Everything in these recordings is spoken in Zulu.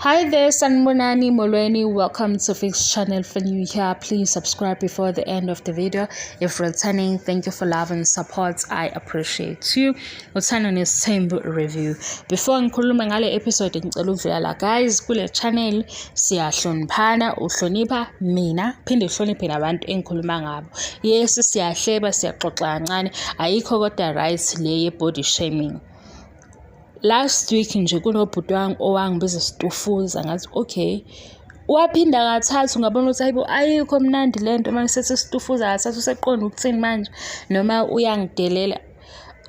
Hi there, Sanbonani Molweni. Welcome to Fix channel. For new here, please subscribe before the end of the video. If returning, thank you for love and support. I appreciate you. Uthando Nes'thembu review. Before ngikhuluma ngale episode ngicela ukuvela guys kule channel siyahloniphana, uhlonipha mina, phinde uhloniphe nabantu engikhuluma ngabo. Yes, siyahleba, siyaxoxa kancane, ayikho kodwa right le ye body shaming. Last week nje kunobhuti wangu owangibiza isitufuza ngathi okay waphinda kathathu ngabona ukuthi hayibo ayikho mnandi lento manje sethi isitufuza kathathu useqonda ukuthini manje noma uyangidelela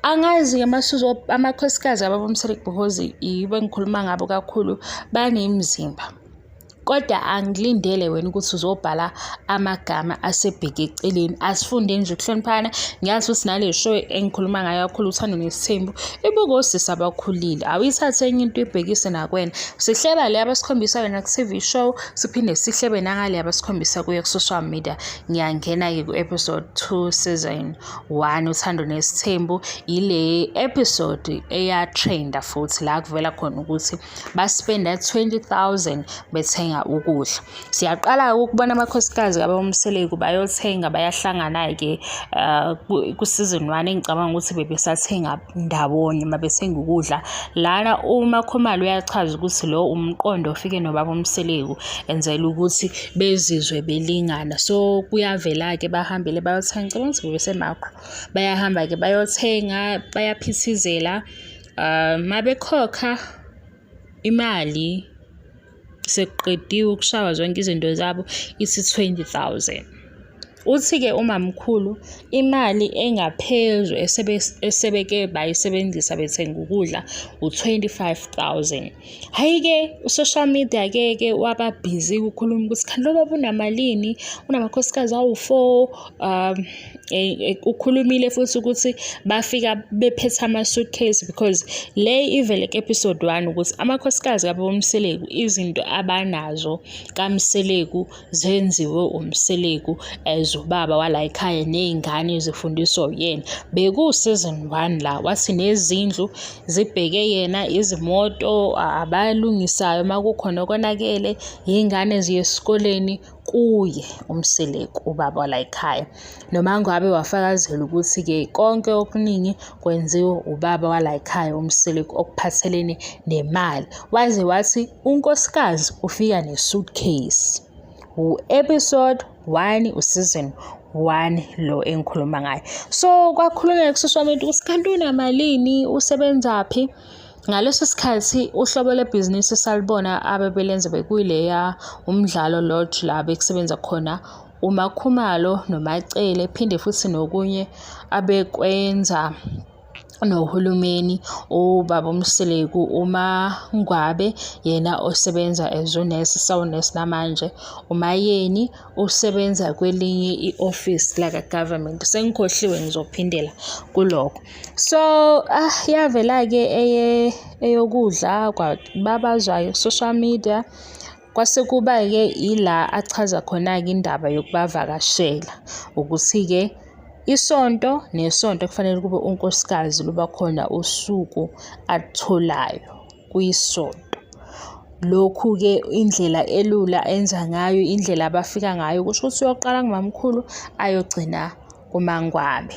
angazi amasuzo amakhosikazi ababomsele because yibo ngikhuluma ngabo kakhulu banemizimba. Kodwa angilindele wena ukuthi uzobhala amagama asebheke eceleni. Asifunde nje ukuhloniphana. Ngiyazi ukuthi nale show engikhuluma ngayo kakhulu Uthando Nes'thembu ibuka osisi abakhulile. Awuyithathe enye into ibhekise nakwena. Sihleba le abasikhombisa wena ku-TV show siphinde sihlebe nangale abasikhombisa kuye ku-social media. Ngiyangena-ke ku-episode 2 season 1 Uthando Nes'thembu. Ile episode eyatrenda futhi la kuvela khona ukuthi baspenda 20,000 bethenga ukudla. Siyaqala ukubona amakhosikazi abomsele bayothenga bayahlangana ke ku season 1 engicabanga ukuthi bebesathenga ndawonye mabethenga ukudla lana uMakhumalo uyachaza ukuthi lo umqondo ofike nobaba umseleku enzela ukuthi bezizwe belingana. So kuyavela ke bahambele bayothenga ngicabanga ukuthi bebesemakho bayahamba ke bayothenga bayaphithizela mabekhokha imali sekuqediwe ukushawa zonke izinto zabo ithi 20,000. Uthi-ke umamkhulu imali engaphezu esebeke bayisebenzisa bethenga ukudla u-25,000. Hhayi-ke u-social media-ke waba busy ukukhuluma ukuthi kanti lo baba unamalini, unamakhosikazi awu-4. Ukhulumile futhi ukuthi bafika bephethe ama-suitcase because le ivele ku-episode 1 ukuthi amakhosikazi abomseleku izinto abanazo kamseleku zenziwe umseleku as ubaba wala ekhaya nezingane zifundiswa uyena. Beku season 1 la wathi nezindlu zibheke yena, izimoto abalungisayo makukhona konakele, izingane ziye esikoleni kuye umseleku ubaba wala ekhaya. Nomangwabe wafakazela ukuthi ke konke okuningi kwenziwe ubaba wala ekhaya umseleku okuphathelene nemali. Waze wathi unkosikazi ufika ne-suitcase. U-episode 1 useason 1 lo engikhuluma ngayo. So kwakhulunywa ku-social media ukuthi kanti unamalini, usebenzaphi. Ngaleso sikhathi uhlobo lebhizinisi salibona abebelenze bekuyileya umdlalo lodge la bekusebenza khona uMakhumalo noMacele phinde futhi nokunye abekwenza nohulumeni ubaba umseleku uMangwabe yena osebenza as unesi namanje. Umayeni usebenza kwelinye i-office like a government. Sengikhohliwe ngizophindela kuloko. So yavela ke eyokudla kwababazwayo social media. Kwase kuba ke ila achaza khona ke indaba yokubavakashela ukuthi ke isonto nesonto kufanele kube unkosikazi luba khona usuku atholayo kuyisonto. Lokhu ke indlela elula enza ngayo, indlela abafika ngayo kusho ukuthi uyoqala ngumamkhulu ayogcina kuMangwabe.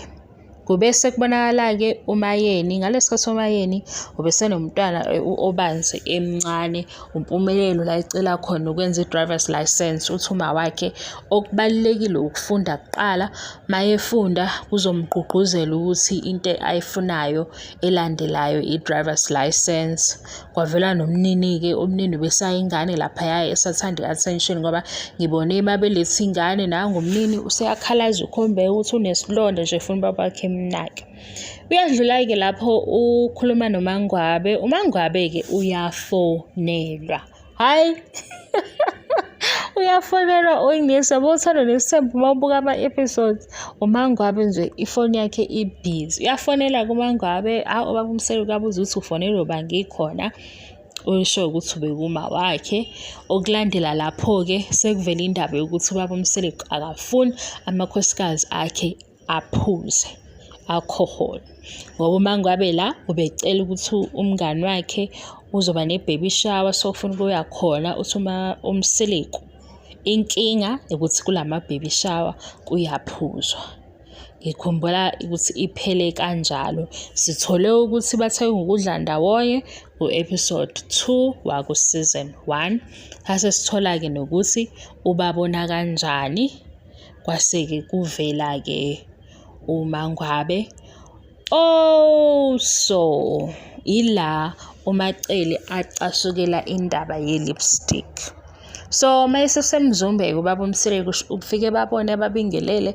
Kubese kubonakala ke uMayeni ngalesikhathi uMayeni ubesenomntwana obanzi emncane umpumelelo la icela khona ukwenza i-driver's license. Uthuma wakhe okubalekile ukufunda kuqala mayefunda kuzomgqugquzela ukuthi into ayifunayo elandelayo i-driver's license. Kwavela nomnini ke umnini besayingane lapha esathanda attention ngoba ngibone babelethe ingane nangumnini useyakhalaza ukhombeka ukuthi unesilonda nje efuna babakhe mnake. Uyadlula ke lapho ukhuluma noMangwabe. uMangwabe ke uyafonelwa. Hayi uyafonelwa oyinesa bothando Nes'thembu mawubuka ama-episodes uMangwabe nje ifoni yakhe ibhizi. Uyafonela kuMangwabe ubaba umseleku abuza ukuthi ufonelwe bangikhona. Usho ukuthi ubekuma wakhe. Okulandela lapho ke sekuvela indaba yokuthi ubaba umseleku akafuni amakhosikazi akhe aphuze akhohole ngoba uMangwabe la ubecela ukuthi umngani wakhe uzoba ne-baby shower sokufuna ukuya khona uthi umsiliku inkinga ukuthi kulama-baby shower kuyaphuzwa. Ngikhumbula ukuthi iphele kanjalo. Sithole ukuthi bathenga ukudla ndawonye ku-episode 2 waku-season 1. Hase sithola-ke nokuthi ubabona kanjani. Kwase-ke kuvela-ke uMangwabe. So ila uMacele acasukela indaba ye-lipstick. So mayesesemzumbe ubaba uMseleku ufike babone ababingelele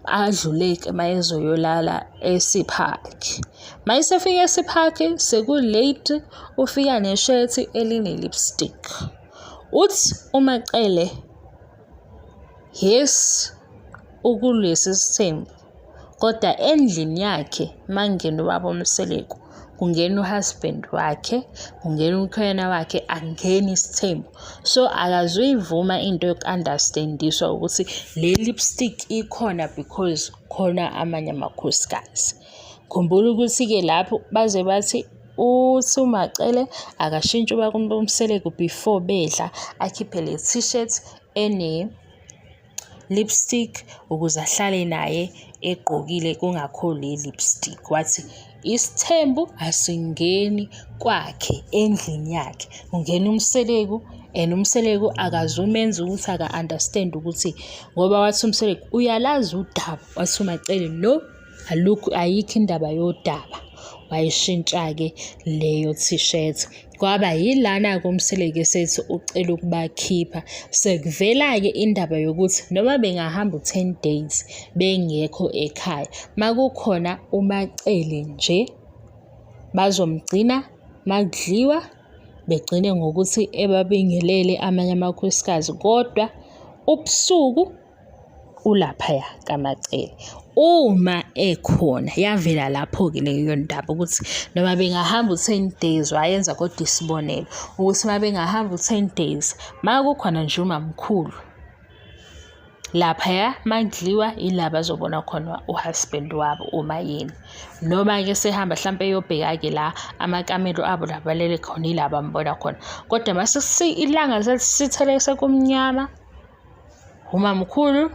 adluleke mayezoyolala esiphaki. Mayesefika esiphaki sekulate ufika neshethi eline-lipstick. Uthi uMacele, yes ukulesi sithembu, kodwa endlini yakhe mangena ubaba uMseleku kungena uhusband wakhe, kungena umkhwena wakhe, angeni isithembu. So akazuyivuma into yoku-understandiswa ukuthi le lipstick ikhona because khona amanye amakhosikazi. Khumbula ukuthi-ke lapho baze bathi uthi uMacele akashintshe ubaba uMseleku before bedla akhiphe le t-shirt lipstick ukuze ahlale naye egqokile kungakho le lipstick. Wathi isithembu asingeni kwakhe endlini yakhe, ungena uMseleku and uMseleku akazumenza ukuthi aka-understand ukuthi ngoba wathi uMseleku uyalazi udaba. Wathi uMacele no, ayikho indaba yodaba. Wayishintsha-ke leyo t-shirt. Kwaba yilana-ke uMseleku esethi ucela ukubakhipha. Sekuvela-ke indaba yokuthi noma bengahamba u-10 days bengekho ekhaya, makukhona uMacele nje bazomgcina makudliwa, begcine ngokuthi ebabingelele amanye amakhosikazi, kodwa ubusuku ulaphaya kaMacele. Uma ekhona yavela lapho-ke leyo ndaba ukuthi noma bengahamba u-10 days, wayenza kodwa isibonelo ukuthi uma bengahamba u-10 days makukhona nje umamkhulu laphaya makudliwa ila bazobona khona uhusband wabo uMayeni. Noma-ke sehamba mhlampe eyobheka-ke la amakamelo abo labalele khona ila bambona khona, kodwa mase ilanga sithele sekumnyama umamkhulu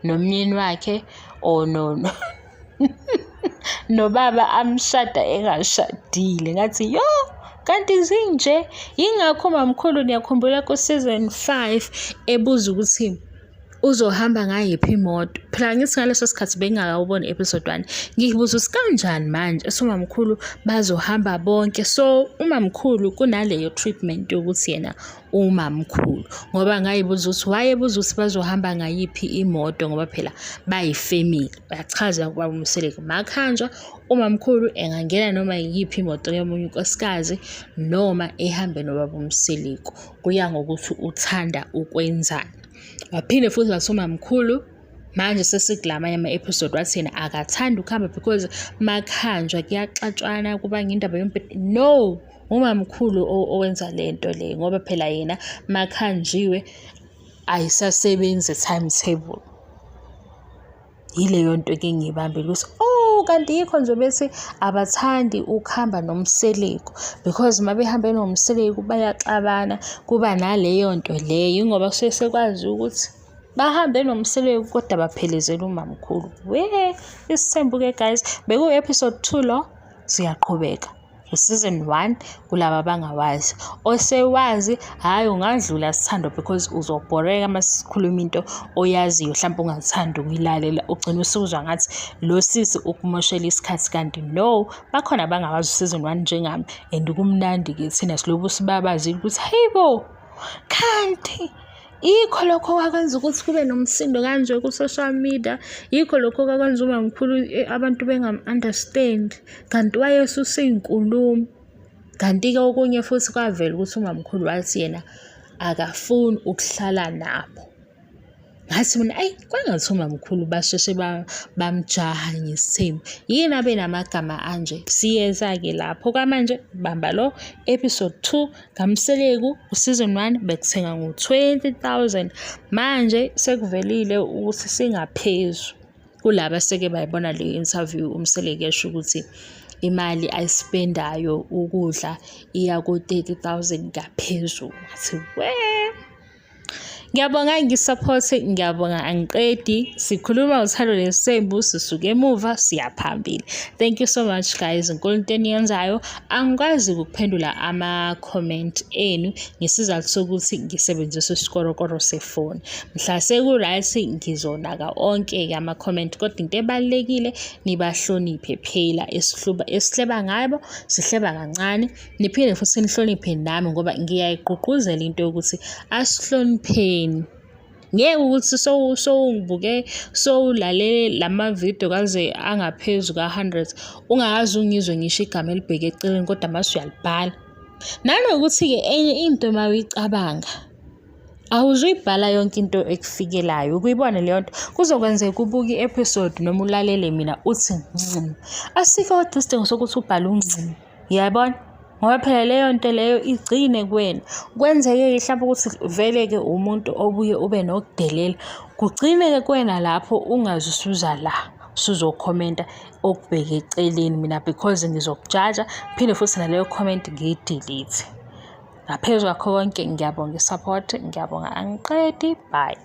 nomyeni wakhe nobaba amshada engashadile. Ngathi yo kanti zinje, yingakho umamkhulu niyakhumbula ku-season 5 ebuza ukuthi uzohamba ngayiphi imoto. Phela ngithi ngaleso sikhathi bengakawubona episode 1, ngibuza ukuthi kanjani manje esomamkhulu bazohamba bonke. So umamkhulu kunaleyo treatment yokuthi yena umamkhulu, ngoba ngayibuza ukuthi wayebuza ukuthi bazohamba ngayiphi imoto ngoba phela bayifamily. Bachaza ukuba uMseleku makhanjwa umamkhulu engangena noma yiphi imoto yomunye unkosikazi noma ehambe nobaba uMseleku, kuya ngokuthi uthanda ukwenzani. Waphinde futhi wathi umamkhulu manje sesikulamanye ama-episode wathi yena akathanda ukuhamba because makhanjwa kuyaxatshwana kuba ngendaba yombhede. No, umamkhulu owenza lento le ngoba phela yena makhanjiwe ayisasebenzi timetable. Yileyo nto ke ngibambile ukuthi kanti yikho nje bethi abathandi ukuhamba noMseleku because mabehambe noMseleku bayaxabana, kuba naleyo nto leyo ngoba kusuke sekwazi ukuthi bahambe noMseleku kodwa baphelezela umamkhulu. Isithembu ke guys, beku-episode 2 lo. Siyaqhubeka season 1 kulaba abangawazi. Osewazi hayi ungadlula Sithando because uzobhoreka masikhuluma into oyaziyo mhlawumbe ungathanda ukuyilalela, ugcina usuzwa ngathi lo sisi ukumoshela isikhathi, kanti no, bakhona abangawazi season 1 njengami and kumnandi ke thina silobu sibabazi ukuthi hayibo kanti yikho lokho kwakwenza ukuthi kube nomsindo kanje ku-social media, yikho lokho kwakwenza umamkhulu abantu bengam-understand, kanti wayesusey'nkulumo. Kanti-ke okunye futhi kwavela ukuthi umamkhulu wathi yena akafuni ukuhlala nabo. Ngathi mina kwangathi umamkhulu basheshe bamjaha ngesithembu, yini abe namagama anje. Siyeza-ke lapho kwamanje bamba lo episode 2 kaMseleku season 1 bekuthenga ngo-20,000. Manje sekuvelile ukuthi singaphezu kulaba seke bayibona le interview uMseleku esho ukuthi imali ayispendayo ukudla iya ku 30,000 ngaphezulu. Ngathi ngiyabonga ngisupport, ngiyabonga angiqedi. Sikhuluma Uthando Nes'thembu, sisuke emuva siya phambili. Thank you so much guys. Inkulu into eniyenzayo. Angikwazi ukuphendula ama-comment enu ngesizathu sokuthi ngisebenzisa isikorokoro sefoni. Mhla seku-right ngizonaka onke ama-comment, kodwa into ebalulekile nibahloniphe phela. Esihleba ngabo sihleba kancane, niphinde futhi nihloniphe nami ngoba ngiyayigqugquzela into yokuthi asihlonipheni. Ngeke ukuthi sowungibuke sowulalele lama-video kaze angaphezu ka-100 ungazi ungizwe ngisho igama elibheke eceleni kodwa mase uyalibhala. Nanokuthi-ke enye into uma uyicabanga awuzuyibhala yonke into ekufikelayo, ukuyibona leyo nto kuzokwenzeka ubuke i-episode noma ulalele mina uthi asikho kodwa isidingo sokuthi ubhale ungcimi, yabona? Ngoba phela leyo nto leyo igcine kuwena. Kwenzeke mhlawumbe ukuthi vele-ke umuntu obuye ube nokudelela, kugcine-ke kuwena lapho ungazi usuza la usuzokhomenta okubheke eceleni mina because ngizokujaja, phinde futhi naleyo comment ngiyi-delete. Ngaphezu kwakho konke ngiyabonga i-support, ngiyabonga angiqedi, bye.